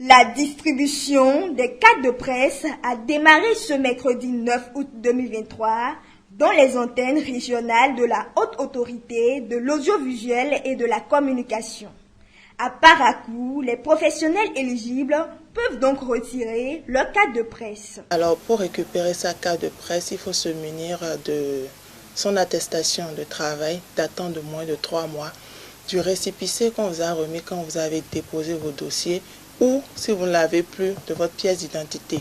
La distribution des cartes de presse a démarré ce mercredi 9 août 2023 dans les antennes régionales de la Haute Autorité de l'audiovisuel et de la communication. À Parakou, les professionnels éligibles peuvent donc retirer leur carte de presse. Alors pour récupérer sa carte de presse, il faut se munir de son attestation de travail datant de moins de 3 mois, du récépissé qu'on vous a remis quand vous avez déposé vos dossiers ou, si vous ne l'avez plus, de votre pièce d'identité,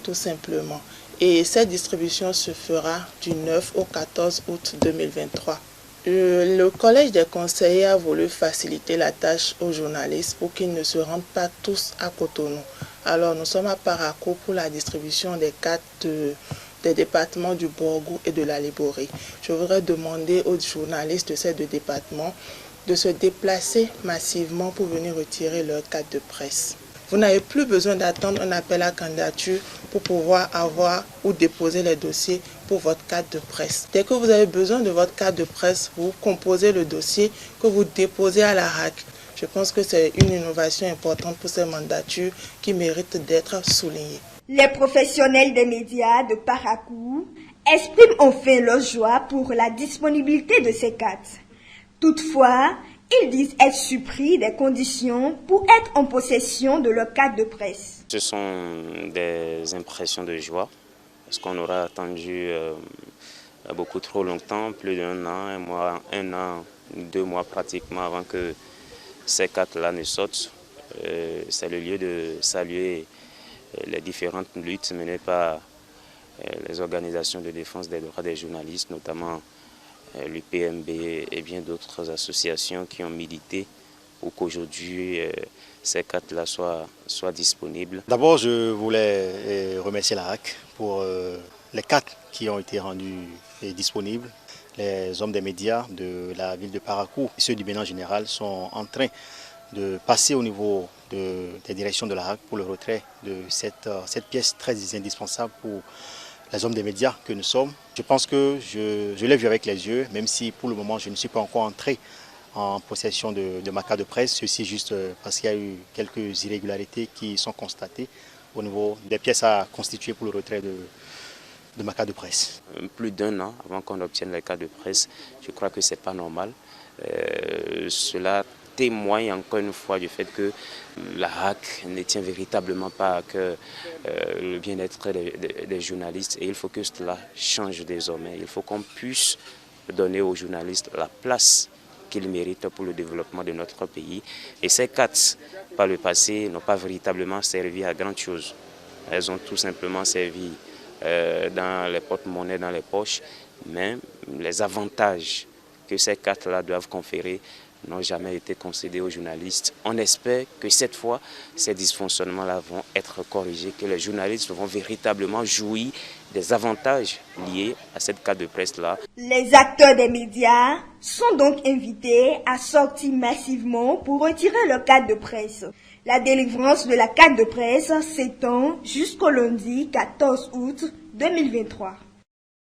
tout simplement. Et cette distribution se fera du 9 au 14 août 2023. Le Collège des conseillers a voulu faciliter la tâche aux journalistes pour qu'ils ne se rendent pas tous à Cotonou. Alors nous sommes à Parakou pour la distribution des cartes des départements du Borgou et de la Liborée. Je voudrais demander aux journalistes de ces deux départements de se déplacer massivement pour venir retirer leur carte de presse. Vous n'avez plus besoin d'attendre un appel à candidature pour pouvoir avoir ou déposer les dossiers pour votre carte de presse. Dès que vous avez besoin de votre carte de presse, vous composez le dossier que vous déposez à la RAC. Je pense que c'est une innovation importante pour ces mandatures qui mérite d'être soulignée. Les professionnels des médias de Parakou expriment enfin leur joie pour la disponibilité de ces cartes. Toutefois, ils disent être surpris des conditions pour être en possession de leur carte de presse. Ce sont des impressions de joie, parce qu'on aura attendu beaucoup trop longtemps, plus d'un an, un an, 2 mois pratiquement avant que ces cartes-là ne sortent. C'est le lieu de saluer les différentes luttes menées par les organisations de défense des droits des journalistes, notamment l'UPMB et bien d'autres associations qui ont milité pour qu'aujourd'hui ces cartes-là soient disponibles. D'abord, je voulais remercier la RAC pour les cartes qui ont été rendues disponibles. Les hommes des médias de la ville de Parakou et ceux du Bénin en général sont en train de passer au niveau des directions de la RAC pour le retrait de cette pièce très indispensable pour les hommes des médias que nous sommes. Je pense que je l'ai vu avec les yeux, même si pour le moment je ne suis pas encore entré en possession de ma carte de presse. Ceci juste parce qu'il y a eu quelques irrégularités qui sont constatées au niveau des pièces à constituer pour le retrait de ma carte de presse. Plus d'un an avant qu'on obtienne la carte de presse, je crois que ce n'est pas normal. Cela témoigne encore une fois du fait que la RAC ne tient véritablement pas à cœur le bien-être des journalistes, et il faut que cela change désormais. Il faut qu'on puisse donner aux journalistes la place qu'ils méritent pour le développement de notre pays. Et ces cartes, par le passé, n'ont pas véritablement servi à grand chose. Elles ont tout simplement servi dans les porte-monnaies, dans les poches, mais les avantages que ces cartes-là doivent conférer n'ont jamais été concédés aux journalistes. On espère que cette fois, ces dysfonctionnements-là vont être corrigés, que les journalistes vont véritablement jouir des avantages liés à cette carte de presse-là. Les acteurs des médias sont donc invités à sortir massivement pour retirer leur carte de presse. La délivrance de la carte de presse s'étend jusqu'au lundi 14 août 2023.